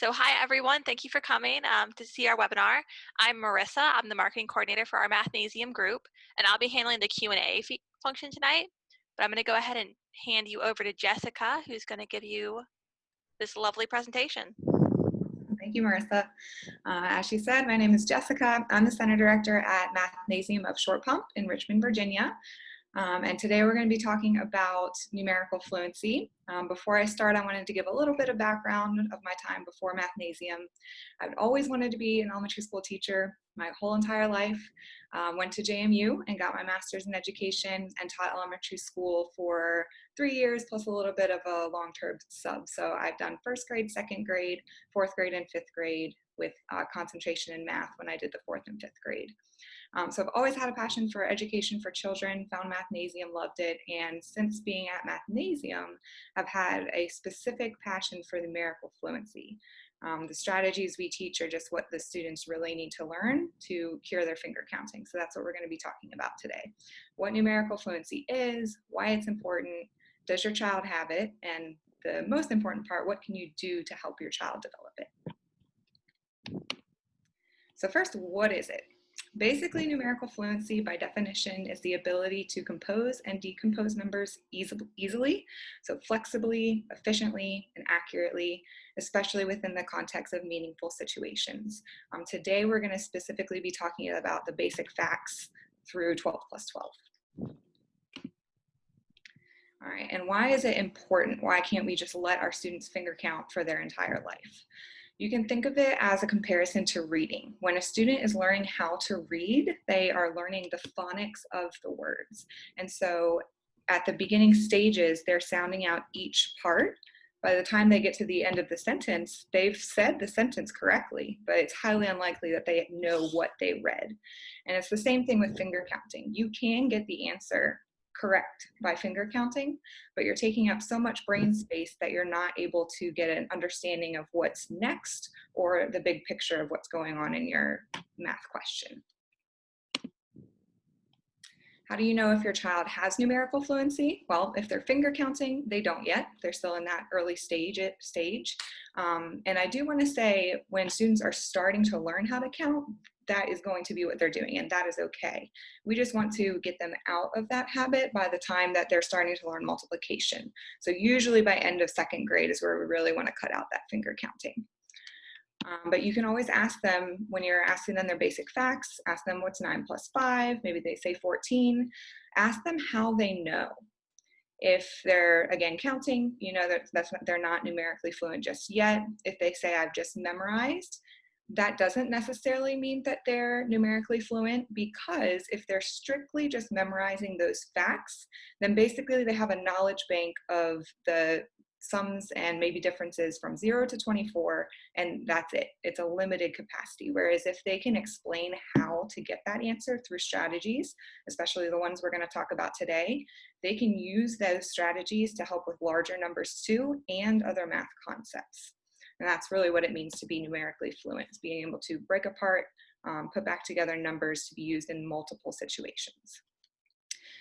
So hi everyone, thank you for coming to see our webinar. I'm Marissa, I'm the marketing coordinator for our Mathnasium group, and I'll be handling the Q&A function tonight. But I'm going to go ahead and hand you over to Jessica, who's going to give you this lovely presentation. Thank you, Marissa. As she said, my name is Jessica. I'm the Center Director at Mathnasium of Short Pump in Richmond, Virginia. And today we're going to be talking about numerical fluency. Before I start, I wanted to give a little bit of background of my time before Mathnasium. I've always wanted to be an elementary school teacher my whole entire life. Went to JMU and got my master's in education and taught elementary school for 3 years plus a little bit of a long-term sub. So I've done first grade, second grade, fourth grade, and fifth grade with concentration in math when I did the fourth and fifth grade. So I've always had a passion for education for children, found Mathnasium, loved it, and since being at Mathnasium, I've had a specific passion for numerical fluency. The strategies we teach are just what the students really need to learn to cure their finger counting. So that's what we're going to be talking about today. What numerical fluency is, why it's important, does your child have it, and the most important part, what can you do to help your child develop it? So first, what is it? Basically, numerical fluency by definition is the ability to compose and decompose numbers easily, so flexibly, efficiently, and accurately, especially within the context of meaningful situations. Today, we're going to specifically be talking about the basic facts through 12 plus 12. All right, and why is it important? Why can't we just let our students finger count for their entire life? You can think of it as a comparison to reading. When a student is learning how to read, they are learning the phonics of the words. And so at the beginning stages, they're sounding out each part. By the time they get to the end of the sentence, they've said the sentence correctly, but it's highly unlikely that they know what they read. And it's the same thing with finger counting. You can get the answer correct by finger counting, but you're taking up so much brain space that you're not able to get an understanding of what's next or the big picture of what's going on in your math question. How do you know if your child has numerical fluency? Well, if they're finger counting, they don't yet. They're still in that early stage. And I do want to say when students are starting to learn how to count, that is going to be what they're doing, and that is okay. We just want to get them out of that habit by the time that they're starting to learn multiplication. So usually by end of second grade is where we really want to cut out that finger counting. But you can always ask them, when you're asking them their basic facts, ask them what's 9 plus 5, maybe they say 14. Ask them how they know. If they're, again, counting, you know that they're not numerically fluent just yet. If they say, I've just memorized, that doesn't necessarily mean that they're numerically fluent, because if they're strictly just memorizing those facts, then basically they have a knowledge bank of the sums and maybe differences from 0 to 24, and that's it. It's a limited capacity. Whereas if they can explain how to get that answer through strategies, especially the ones we're going to talk about today, they can use those strategies to help with larger numbers too and other math concepts. And that's really what it means to be numerically fluent, is being able to break apart, put back together numbers to be used in multiple situations.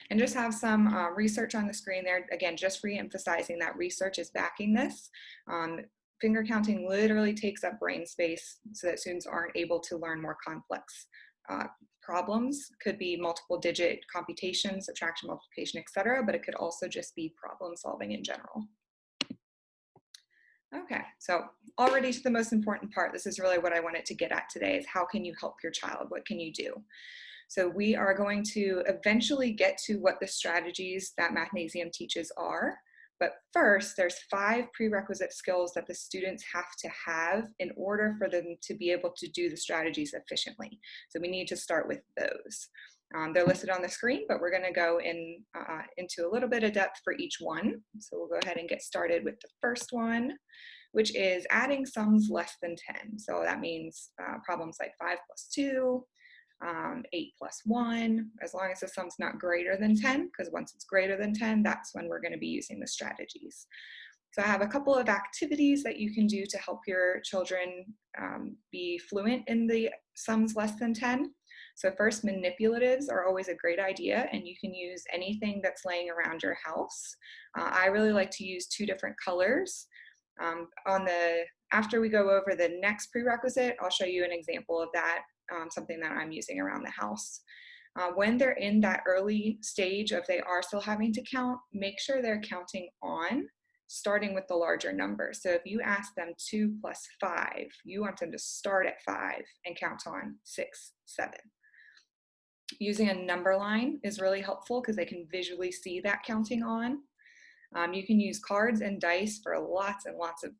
And just have some research on the screen there. Again, just re-emphasizing that research is backing this. Finger counting literally takes up brain space so that students aren't able to learn more complex problems. Could be multiple digit computation, subtraction, multiplication, etc., but it could also just be problem solving in general. Okay, so already to the most important part, this is really what I wanted to get at today, is how can you help your child? What can you do? So we are going to eventually get to what the strategies that Mathnasium teaches are. But first, there's 5 prerequisite skills that the students have to have in order for them to be able to do the strategies efficiently. So we need to start with those. They're listed on the screen, but we're going to go into a little bit of depth for each one. So we'll go ahead and get started with the first one, which is adding sums less than 10. So that means problems like 5 plus 2, 8 plus 1, as long as the sum's not greater than 10, because once it's greater than 10, that's when we're going to be using the strategies. So I have a couple of activities that you can do to help your children be fluent in the sums less than 10. So first, manipulatives are always a great idea, and you can use anything that's laying around your house. I really like to use 2 different colors. On the after we go over the next prerequisite, I'll show you an example of that, something that I'm using around the house. When they're in that early stage of they are still having to count, make sure they're counting on, starting with the larger number. So if you ask them 2 plus 5, you want them to start at 5 and count on 6, 7. Using a number line is really helpful because they can visually see that counting on. You can use cards and dice for lots and lots of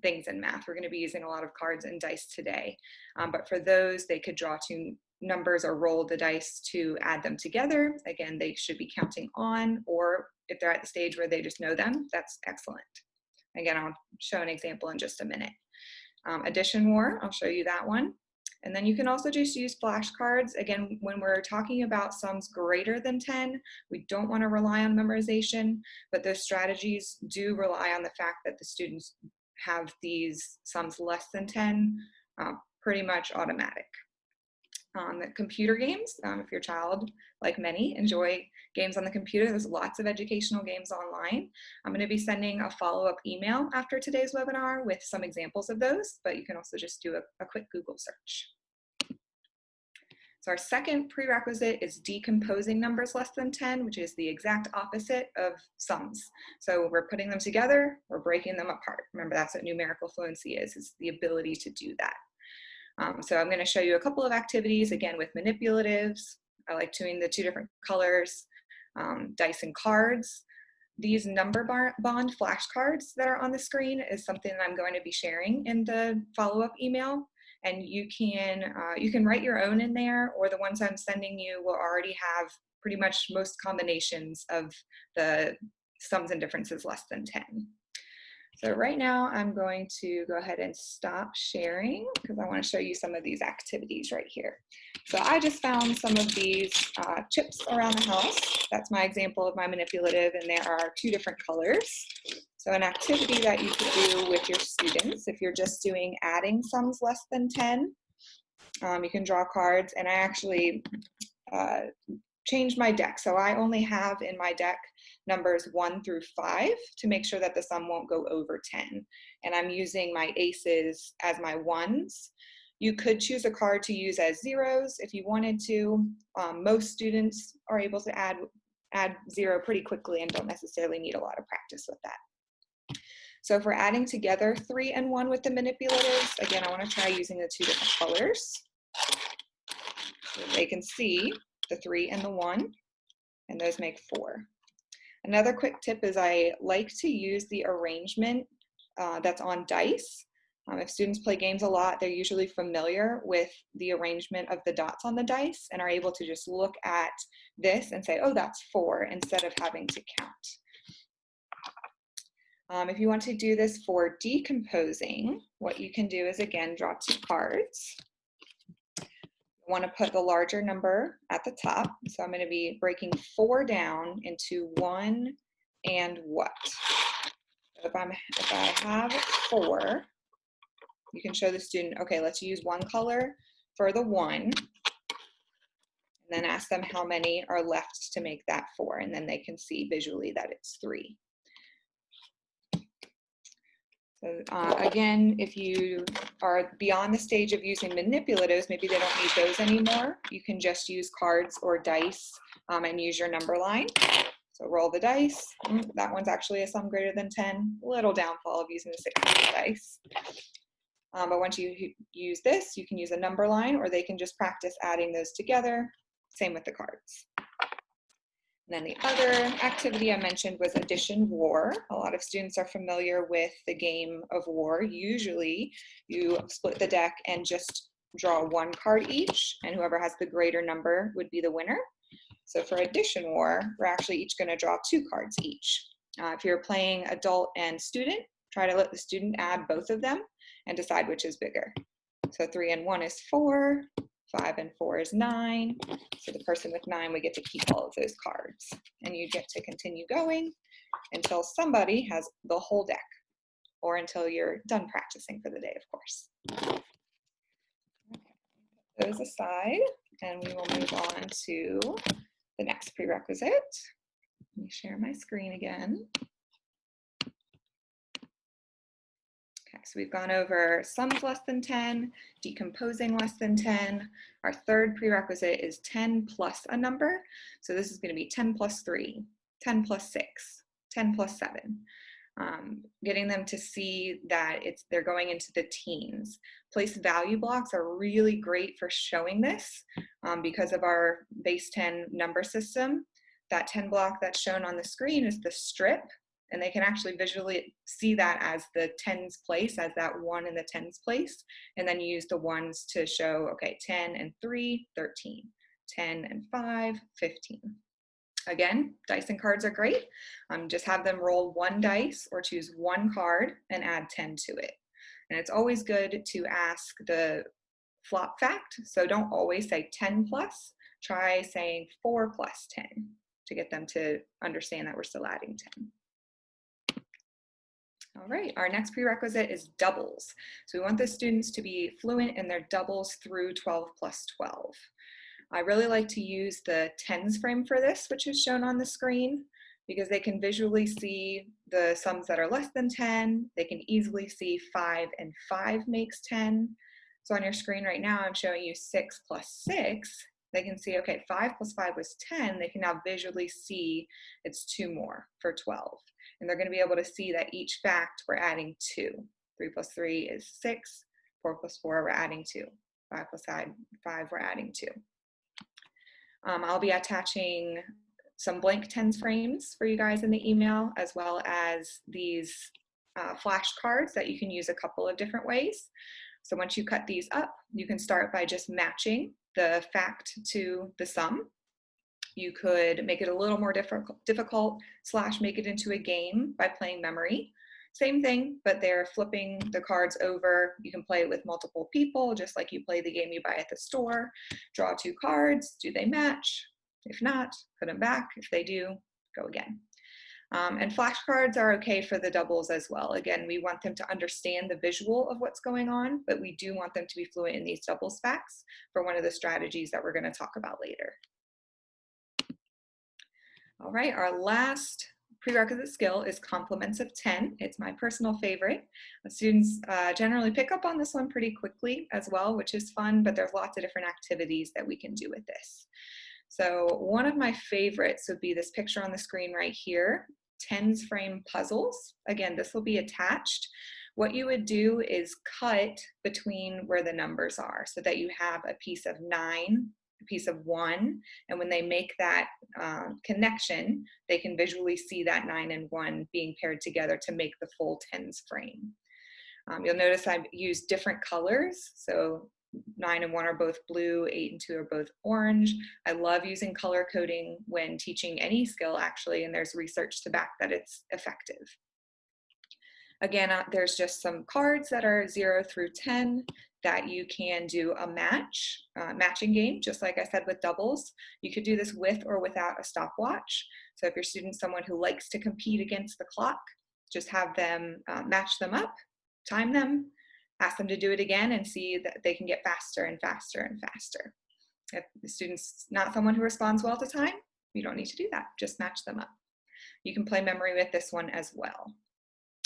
things in math. We're going to be using a lot of cards and dice today. But for those, they could draw 2 numbers or roll the dice to add them together. Again, they should be counting on, or if they're at the stage where they just know them, that's excellent. Again, I'll show an example in just a minute. Addition war, I'll show you that one. And then you can also just use flashcards. Again, when we're talking about sums greater than 10, we don't want to rely on memorization, but those strategies do rely on the fact that the students have these sums less than 10 pretty much automatic. On the computer games, if your child, like many, enjoy games on the computer, there's lots of educational games online. I'm going to be sending a follow-up email after today's webinar with some examples of those, but you can also just do a quick Google search. So our second prerequisite is decomposing numbers less than 10, which is the exact opposite of sums. So we're putting them together, we're breaking them apart. Remember, that's what numerical fluency is the ability to do that. So I'm going to show you a couple of activities, again, with manipulatives. I like doing the 2 different colors, dice and cards. These number bond flashcards that are on the screen is something that I'm going to be sharing in the follow-up email. And you can write your own in there, or the ones I'm sending you will already have pretty much most combinations of the sums and differences less than 10. So right now I'm going to go ahead and stop sharing because I want to show you some of these activities right here. So I just found some of these chips around the house. That's my example of my manipulative, and there are 2 different colors. So an activity that you could do with your students, if you're just doing adding sums less than 10, you can draw cards, and I actually changed my deck. So I only have in my deck numbers 1 through 5 to make sure that the sum won't go over 10. And I'm using my aces as my 1s. You could choose a card to use as 0s if you wanted to. Most students are able to add 0 pretty quickly and don't necessarily need a lot of practice with that. So if we're adding together 3 and 1 with the manipulatives, again, I want to try using the 2 different colors so they can see the 3 and the 1, and those make 4. Another quick tip is I like to use the arrangement that's on dice. If students play games a lot, they're usually familiar with the arrangement of the dots on the dice and are able to just look at this and say, oh, that's 4, instead of having to count. If you want to do this for decomposing, what you can do is, again, draw 2 cards. You want to put the larger number at the top. So I'm going to be breaking 4 down into 1 and what. So if I have 4, you can show the student, okay, let's use 1 color for the 1, and then ask them how many are left to make that 4, and then they can see visually that it's 3. So again, if you are beyond the stage of using manipulatives, maybe they don't need those anymore, you can just use cards or dice and use your number line. So roll the dice. That one's actually a sum greater than 10. Little downfall of using the 6 dice. But once you use this, you can use a number line, or they can just practice adding those together. Same with the cards. And then the other activity I mentioned was addition war. A lot of students are familiar with the game of war. Usually you split the deck and just draw 1 card each, and whoever has the greater number would be the winner. So for addition war, we're actually each going to draw 2 cards each. If you're playing adult and student, try to let the student add both of them and decide which is bigger. So 3 and 1 is 4. 5 and 4 is 9. So the person with 9 would get to keep all of those cards. And you get to continue going until somebody has the whole deck, or until you're done practicing for the day, of course. Put those aside, and we will move on to the next prerequisite. Let me share my screen again. Okay. so we've gone over sums less than 10, decomposing less than 10. Our third prerequisite is 10 plus a number. So this is going to be 10 plus 3, 10 plus 6, 10 plus 7. Getting them to see that they're going into the teens. Place value blocks are really great for showing this because of our base 10 number system. That 10 block that's shown on the screen is the strip, and they can actually visually see that as the tens place, as that 1 in the tens place, and then you use the ones to show, okay, 10 and 3, 13, 10 and 5, 15. Again, dice and cards are great. Just have them roll one dice or choose one card and add 10 to it. And it's always good to ask the flop fact. So don't always say 10 plus, try saying 4 plus 10 to get them to understand that we're still adding 10. All right, our next prerequisite is doubles. So we want the students to be fluent in their doubles through 12 plus 12. I really like to use the tens frame for this, which is shown on the screen, because they can visually see the sums that are less than 10. They can easily see 5 and 5 makes 10. So on your screen right now, I'm showing you 6 plus 6. They can see, okay, 5 plus 5 was 10. They can now visually see it's 2 more for 12. And they're going to be able to see that each fact we're adding 2. 3 plus 3 is 6. 4 plus 4, we're adding 2. 5 plus 5, we're adding 2. I'll be attaching some blank tens frames for you guys in the email, as well as these flashcards that you can use a couple of different ways. So once you cut these up, you can start by just matching the fact to the sum. You could make it a little more difficult / make it into a game by playing memory. Same thing, but they're flipping the cards over. You can play it with multiple people, just like you play the game you buy at the store. Draw 2 cards. Do they match? If not, put them back. If they do, go again. And flashcards are okay for the doubles as well. Again, we want them to understand the visual of what's going on, but we do want them to be fluent in these doubles facts for one of the strategies that we're going to talk about later. All right, our last prerequisite skill is complements of 10. It's my personal favorite. The students generally pick up on this one pretty quickly as well, which is fun, but there's lots of different activities that we can do with this. So one of my favorites would be this picture on the screen right here, tens frame puzzles. Again, this will be attached. What you would do is cut between where the numbers are so that you have a piece of 9, a piece of 1, and when they make that connection, they can visually see that 9 and 1 being paired together to make the full tens frame. You'll notice I've used different colors, so 9 and 1 are both blue, 8 and 2 are both orange. I love using color coding when teaching any skill actually, and there's research to back that it's effective. Again, there's just some cards that are 0 through 10 that you can do a matching game, just like I said with doubles. You could do this with or without a stopwatch. So if your student's someone who likes to compete against the clock, just have them match them up, time them, ask them to do it again, and see that they can get faster and faster and faster. If the student's not someone who responds well to time, you don't need to do that, just match them up. You can play memory with this one as well.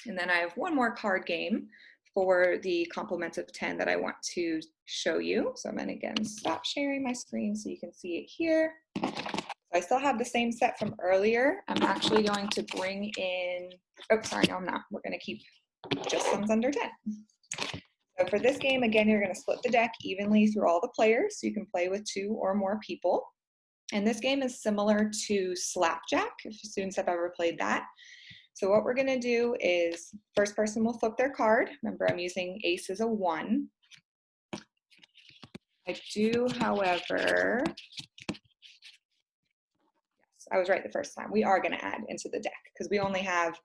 And then I have one more card game for the complements of 10 that I want to show you. So I'm going to again stop sharing my screen so you can see it here. So I still have the same set from earlier. I'm actually going to bring in, oh, sorry, no, I'm not. We're going to keep just sums under 10. So for this game, again, you're going to split the deck evenly through all the players so you can play with 2 or more people. And this game is similar to Slapjack, if students have ever played that. So what we're going to do is first person will flip their card. Remember, I'm using ace as a 1. I do, however, yes, I was right the first time. We are going to add into the deck because we only have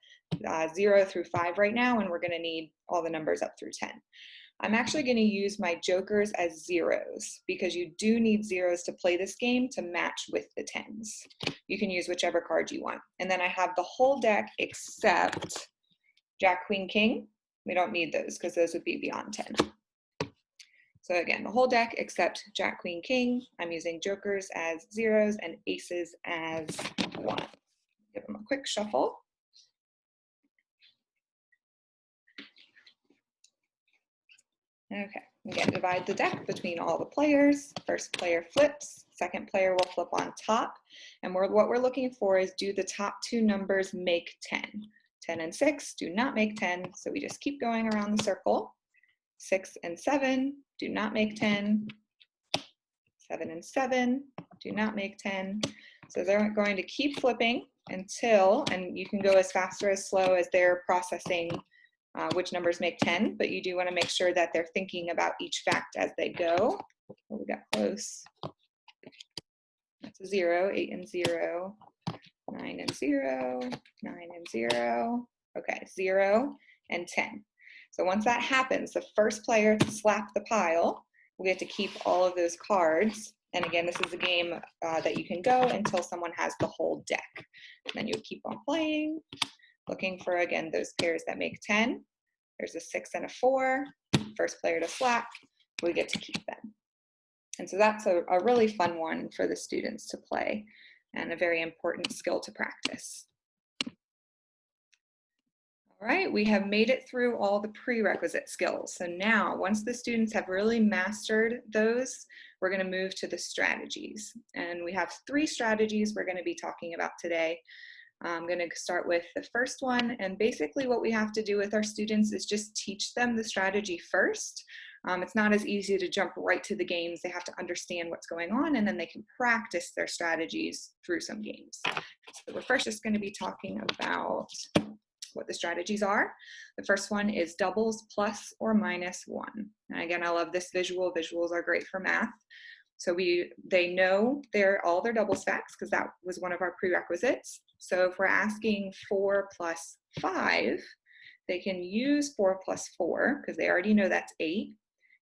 0 through 5 right now, and we're going to need all the numbers up through 10. I'm actually going to use my jokers as zeros because you do need zeros to play this game to match with the tens. You can use whichever card you want. And then I have the whole deck except Jack, Queen, King. We don't need those because those would be beyond 10. So again, the whole deck except Jack, Queen, King. I'm using jokers as zeros and aces as 1. Give them a quick shuffle. Okay, again, divide the deck between all the players. First player flips, second player will flip on top. And what we're looking for is, do the top two numbers make 10? 10 and 6 do not make 10, so we just keep going around the circle. 6 and 7 do not make 10. 7 and 7 do not make 10. So they're going to keep flipping until, and you can go as fast or as slow as they're processing which numbers make 10, but you do want to make sure that they're thinking about each fact as they go. Oh, we got close. That's a 0, 8 and 0, 9 and 0, 9 and 0. Okay, 0 and 10. So once that happens, the first player to slap the pile, we get to keep all of those cards. And again, this is a game that you can go until someone has the whole deck. And then you keep on playing, looking for, again, those pairs that make 10. There's a 6 and a 4. First player to slap, we get to keep them. And so that's a really fun one for the students to play and a very important skill to practice. All right, we have made it through all the prerequisite skills. So now, once the students have really mastered those, we're going to move to the strategies. And we have 3 strategies we're going to be talking about today. I'm going to start with the first one, and basically what we have to do with our students is just teach them the strategy first. It's not as easy to jump right to the games. They have to understand what's going on, and then they can practice their strategies through some games. So we're first just going to be talking about what the strategies are. The first one is doubles plus or minus 1. And again, I love this visual. Visuals are great for math. So they know all their doubles facts because that was one of our prerequisites. So if we're asking 4 plus 5, they can use 4 plus 4 because they already know that's 8.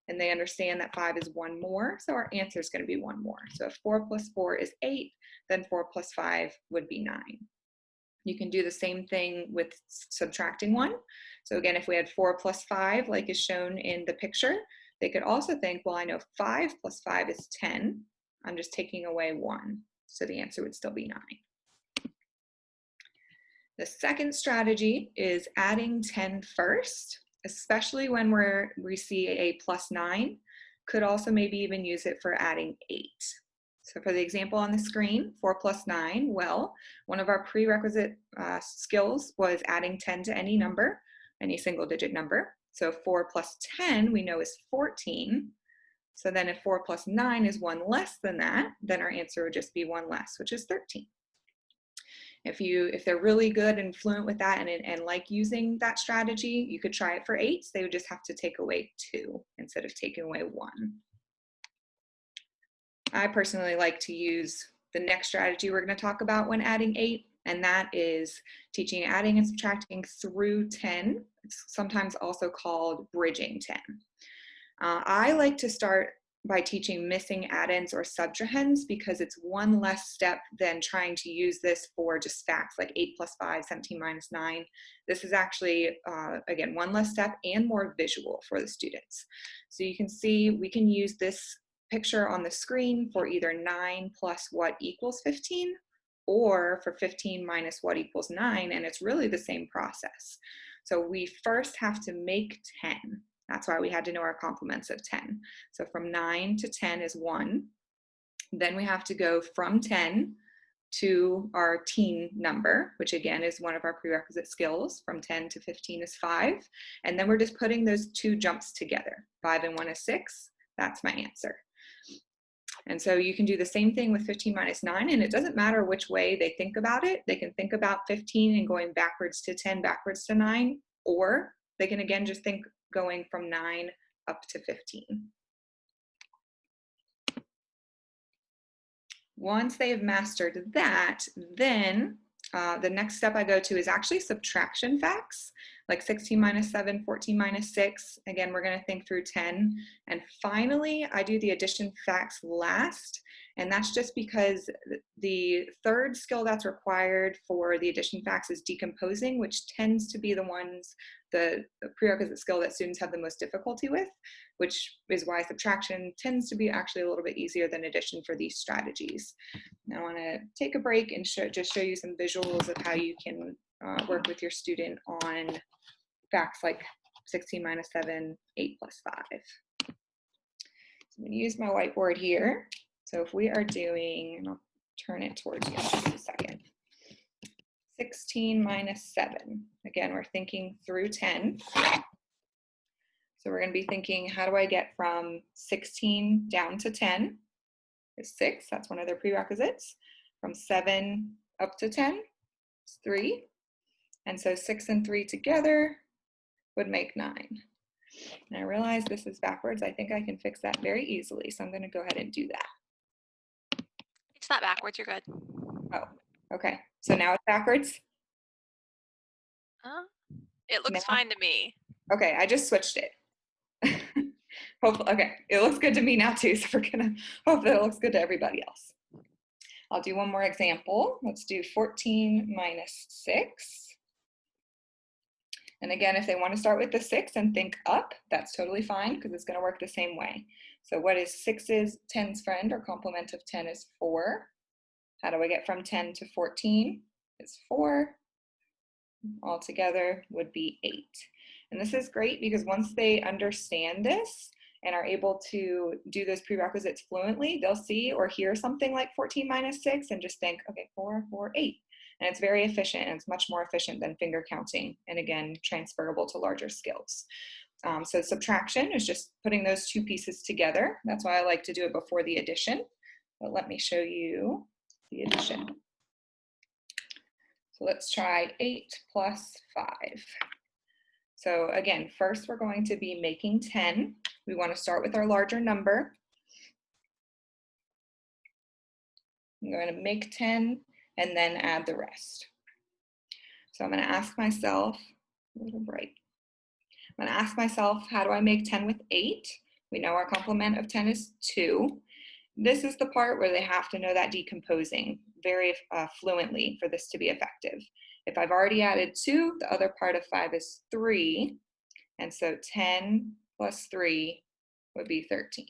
And they understand that 5 is 1 more, so our answer is going to be 1 more. So if 4 plus 4 is 8, then 4 plus 5 would be 9. You can do the same thing with subtracting 1. So again, if we had 4 plus 5, like is shown in the picture, they could also think, well, I know 5 plus 5 is 10. I'm just taking away 1. So the answer would still be 9. The second strategy is adding 10 first, especially when we see a plus 9. Could also maybe even use it for adding 8. So for the example on the screen, 4 plus 9, well, one of our prerequisite skills was adding 10 to any number, any single digit number. So 4 plus 10 we know is 14. So then if 4 plus 9 is 1 less than that, then our answer would just be 1 less, which is 13. If they're really good and fluent with that and like using that strategy, you could try it for 8s. They would just have to take away 2 instead of taking away 1. I personally like to use the next strategy we're going to talk about when adding 8, and that is teaching adding and subtracting through 10. It's sometimes also called bridging 10. I like to start by teaching missing addends or subtrahends because it's one less step than trying to use this for just facts like 8 plus 5, 17 minus 9. This is actually, again, one less step and more visual for the students. So you can see we can use this picture on the screen for either 9 plus what equals 15 or for 15 minus what equals 9, and it's really the same process. So we first have to make 10. That's why we had to know our complements of 10. So from 9 to 10 is 1. Then we have to go from 10 to our teen number, which again is one of our prerequisite skills. From 10 to 15 is 5. And then we're just putting those 2 jumps together. 5 and 1 is 6. That's my answer. And so you can do the same thing with 15 minus 9, and it doesn't matter which way they think about it. They can think about 15 and going backwards to 10, backwards to 9, or they can again just think going from 9 up to 15. Once they have mastered that, then the next step I go to is actually subtraction facts, like 16 minus 7, 14 minus 6. Again, we're going to think through 10. And finally, I do the addition facts last. And that's just because the third skill that's required for the addition facts is decomposing, which tends to be the prerequisite skill that students have the most difficulty with, which is why subtraction tends to be actually a little bit easier than addition for these strategies. Now I want to take a break and just show you some visuals of how you can work with your student on facts like 16 minus 7, 8 plus 5. So I'm going to use my whiteboard here. So if we are doing, and I'll turn it towards you in just a second. 16 minus 7. Again, we're thinking through 10. So we're going to be thinking, how do I get from 16 down to 10? Is 6. That's one of their prerequisites. From 7 up to 10 is 3. And so 6 and 3 together would make 9. And I realize this is backwards. I think I can fix that very easily. So I'm going to go ahead and do that. It's not backwards. You're good. Oh, okay. So now it's backwards? It looks fine to me. Okay, I just switched it. Hopefully, okay, it looks good to me now too, so we're gonna hope that it looks good to everybody else. I'll do one more example. Let's do 14 minus 6. And again, if they want to start with the 6 and think up, that's totally fine because it's going to work the same way. So what is 6's 10's friend, or complement of 10 is 4. How do I get from 10 to 14? It's 4. Altogether would be 8. And this is great because once they understand this and are able to do those prerequisites fluently, they'll see or hear something like 14 minus 6 and just think, okay, 4, 4, 8. And it's very efficient, and it's much more efficient than finger counting, and again, transferable to larger skills. So subtraction is just putting those two pieces together. That's why I like to do it before the addition. But let me show you the addition. So let's try 8 plus 5. So again, first we're going to be making 10. We want to start with our larger number. I'm going to make 10 and then add the rest. So I'm going to ask myself, a little bright. I'm going to ask myself, how do I make 10 with 8? We know our complement of 10 is 2. This is the part where they have to know that decomposing very fluently for this to be effective. If I've already added 2, the other part of 5 is 3. And so 10 plus 3 would be 13.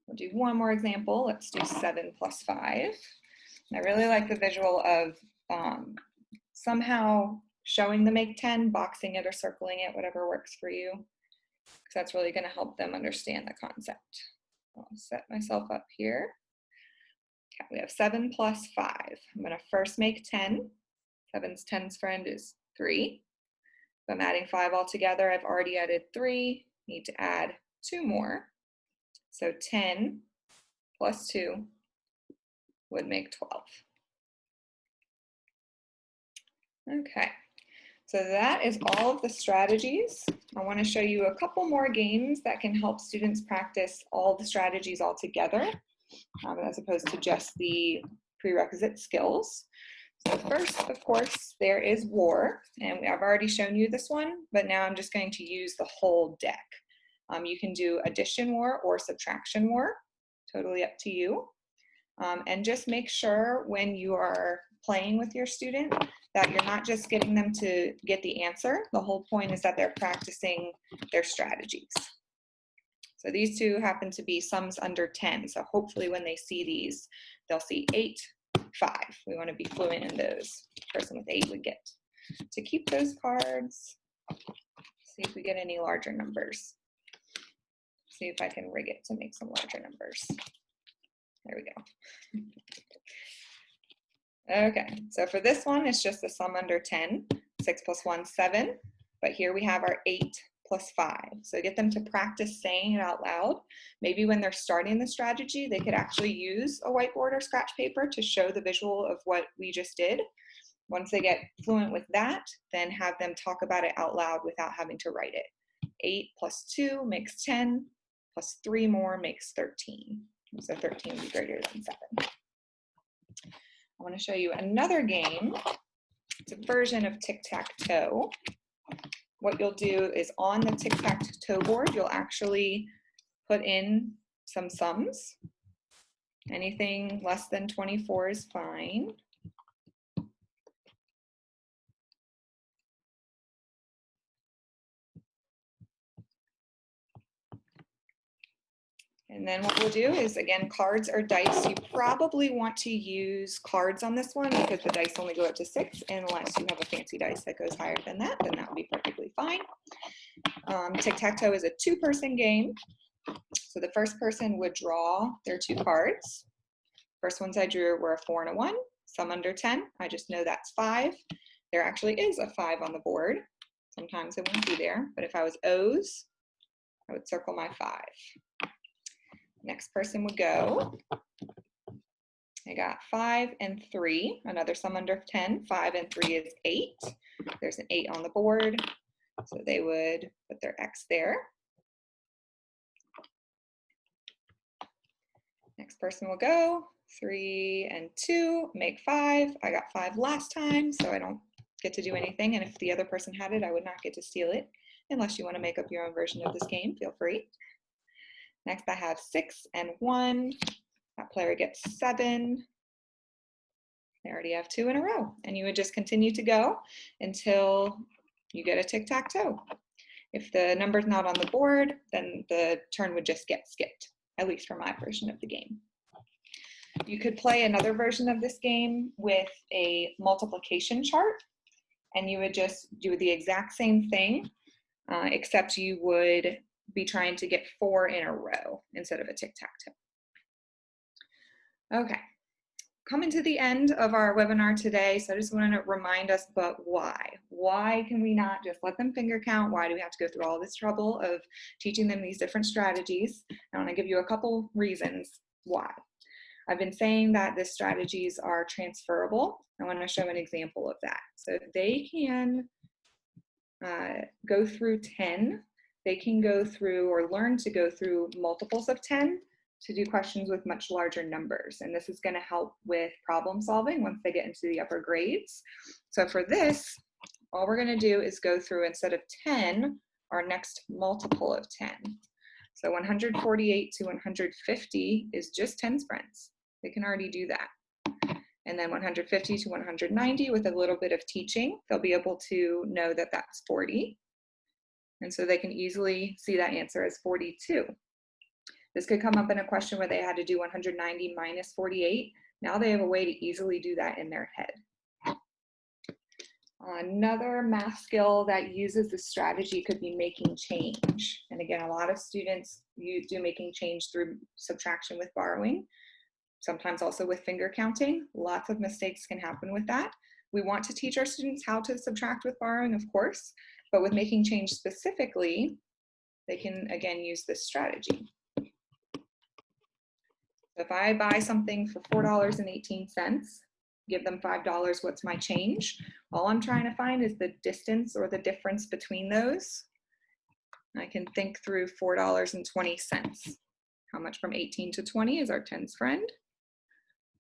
We'll do one more example. Let's do 7 plus 5. And I really like the visual of somehow showing the make 10, boxing it or circling it, whatever works for you, because that's really going to help them understand the concept. I'll set myself up here. Okay, we have 7 plus 5. I'm going to first make 10. 7's 10's friend is 3. If I'm adding 5 all together, I've already added 3. Need to add 2 more. So 10 plus 2 would make 12. Okay, so that is all of the strategies. I want to show you a couple more games that can help students practice all the strategies all together, as opposed to just the prerequisite skills. So first, of course, there is war, and I've already shown you this one, but now I'm just going to use the whole deck. You can do addition war or subtraction war, totally up to you. And just make sure when you are playing with your student that you're not just getting them to get the answer. The whole point is that they're practicing their strategies. So these two happen to be sums under 10. So hopefully when they see these, they'll see 8, 5. We want to be fluent in those. The person with 8 would get to keep those cards. See if we get any larger numbers. See if I can rig it to make some larger numbers. There we go. Okay, so for this one, it's just a sum under 10. 6 plus 1, 7. But here we have our 8 plus 5. So get them to practice saying it out loud. Maybe when they're starting the strategy, they could actually use a whiteboard or scratch paper to show the visual of what we just did. Once they get fluent with that, then have them talk about it out loud without having to write it. 8 plus 2 makes 10, plus 3 more makes 13. So 13 would be greater than 7. I want to show you another game. It's a version of tic-tac-toe. What you'll do is on the tic-tac-toe board, you'll actually put in some sums. Anything less than 24 is fine. And then what we'll do is, again, cards or dice. You probably want to use cards on this one because the dice only go up to 6, unless you have a fancy dice that goes higher than that, then that would be perfectly fine. Tic-tac-toe is a 2-person game. So the first person would draw their 2 cards. First ones I drew were a 4 and a 1, some under 10. I just know that's 5. There actually is a 5 on the board. Sometimes it won't be there, but if I was O's, I would circle my 5. Next person would go. I got 5 and 3, another sum under 10. 5 and 3 is 8. There's an 8 on the board, so they would put their X there. Next person will go. 3 and 2 make 5. I got 5 last time, so I don't get to do anything, and if the other person had it, I would not get to steal it. Unless you want to make up your own version of this game, feel free. Next, I have 6 and 1. That player gets 7. They already have 2 in a row. And you would just continue to go until you get a tic-tac-toe. If the number's not on the board, then the turn would just get skipped, at least for my version of the game. You could play another version of this game with a multiplication chart, and you would just do the exact same thing, except you would be trying to get 4 in a row instead of a tic-tac-toe. Okay, coming to the end of our webinar today, so I just want to remind us, but why? Why can we not just let them finger count? Why do we have to go through all this trouble of teaching them these different strategies? I want to give you a couple reasons why. I've been saying that the strategies are transferable. I want to show an example of that. So if they can go through 10, they can go through or learn to go through multiples of 10 to do questions with much larger numbers. And this is going to help with problem solving once they get into the upper grades. So for this, all we're going to do is go through, instead of 10, our next multiple of 10. So 148 to 150 is just 10 sprints. They can already do that. And then 150 to 190, with a little bit of teaching, they'll be able to know that that's 40. And so they can easily see that answer as 42. This could come up in a question where they had to do 190 minus 48. Now they have a way to easily do that in their head. Another math skill that uses this strategy could be making change. And again, a lot of students do making change through subtraction with borrowing, sometimes also with finger counting. Lots of mistakes can happen with that. We want to teach our students how to subtract with borrowing, of course, but with making change specifically, they can, again, use this strategy. So if I buy something for $4.18, give them $5, what's my change? All I'm trying to find is the distance or the difference between those. I can think through $4.20. How much from 18 to 20 is our tens friend?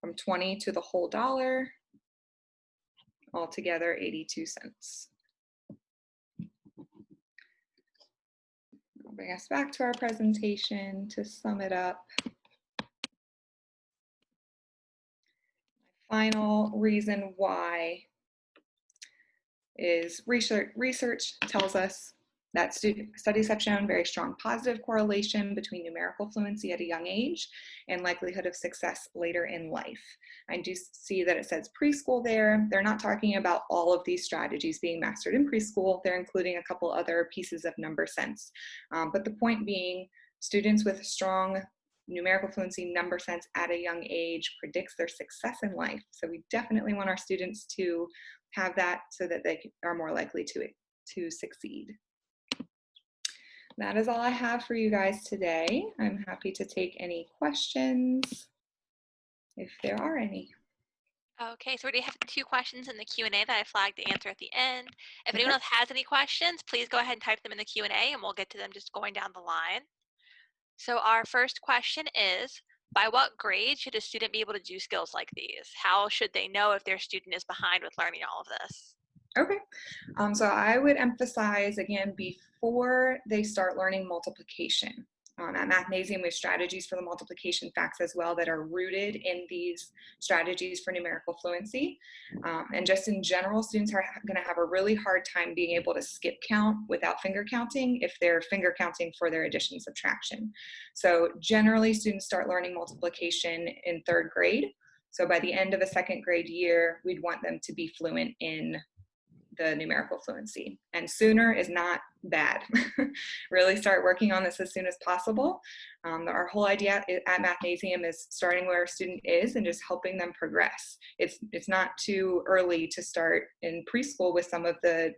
From 20 to the whole dollar, altogether 82 cents. I'll bring us back to our presentation to sum it up. Final reason why is research tells us that studies have shown very strong positive correlation between numerical fluency at a young age and likelihood of success later in life. I do see that it says preschool there. They're not talking about all of these strategies being mastered in preschool. They're including a couple other pieces of number sense. But the point being, students with strong numerical fluency, number sense at a young age predicts their success in life. So we definitely want our students to have that so that they are more likely to succeed. That is all I have for you guys today. I'm happy to take any questions if there are any. Okay, so we already have 2 questions in the Q&A that I flagged to answer at the end. If anyone else has any questions, please go ahead and type them in the Q&A and we'll get to them just going down the line. So our first question is, by what grade should a student be able to do skills like these? How should they know if their student is behind with learning all of this? Okay, so I would emphasize, again, before they start learning multiplication. At Mathnasium, we have strategies for the multiplication facts as well that are rooted in these strategies for numerical fluency. And just in general, students are going to have a really hard time being able to skip count without finger counting if they're finger counting for their addition and subtraction. So generally, students start learning multiplication in 3rd grade. So by the end of a 2nd grade year, we'd want them to be fluent in the numerical fluency, and sooner is not bad. Really start working on this as soon as possible. Our whole idea at Mathnasium is starting where a student is and just helping them progress. It's not too early to start in preschool with some of the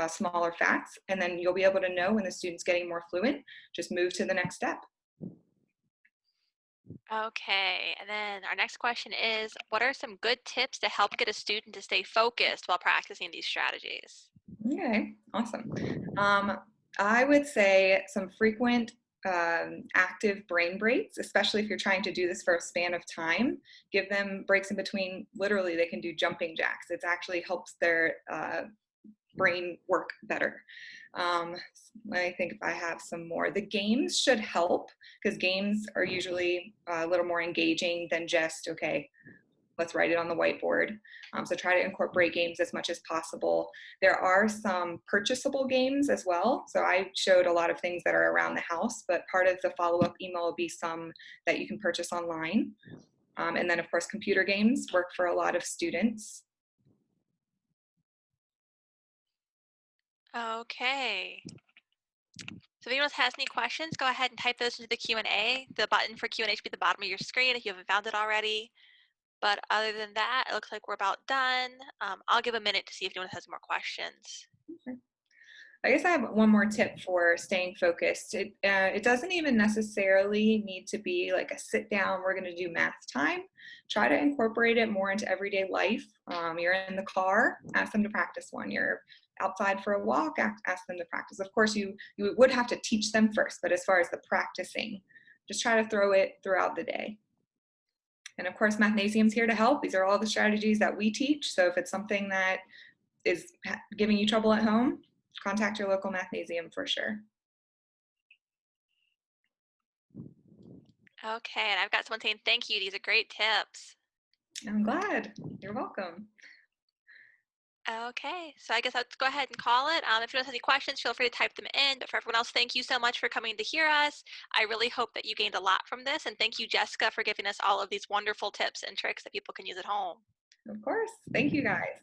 smaller facts, and then you'll be able to know when the student's getting more fluent, just move to the next step. Okay, and then our next question is, what are some good tips to help get a student to stay focused while practicing these strategies? Okay, awesome. I would say some frequent active brain breaks, especially if you're trying to do this for a span of time. Give them breaks in between. Literally, they can do jumping jacks. It actually helps their brain work better. Let me think if I have some more. The games should help because games are usually a little more engaging than just, okay, let's write it on the whiteboard. So try to incorporate games as much as possible. There are some purchasable games as well. So I showed a lot of things that are around the house, but part of the follow-up email will be some that you can purchase online. And then of course, computer games work for a lot of students. Okay. So if anyone else has any questions, go ahead and type those into the Q&A. The button for Q&A should be at the bottom of your screen if you haven't found it already. But other than that, it looks like we're about done. I'll give a minute to see if anyone has more questions. Okay. I guess I have one more tip for staying focused. It doesn't even necessarily need to be like a sit down, we're going to do math time. Try to incorporate it more into everyday life. You're in the car, ask them to practice one. You're outside for a walk, ask them to practice. Of course, you would have to teach them first, but as far as the practicing, just try to throw it throughout the day. And of course, Mathnasium's here to help. These are all the strategies that we teach. So if it's something that is giving you trouble at home, contact your local Mathnasium for sure. Okay, and I've got someone saying thank you. These are great tips. I'm glad. You're welcome. Okay, so I guess let's go ahead and call it. If anyone has any questions, feel free to type them in. But for everyone else, thank you so much for coming to hear us. I really hope that you gained a lot from this. And thank you, Jessica, for giving us all of these wonderful tips and tricks that people can use at home. Of course. Thank you guys.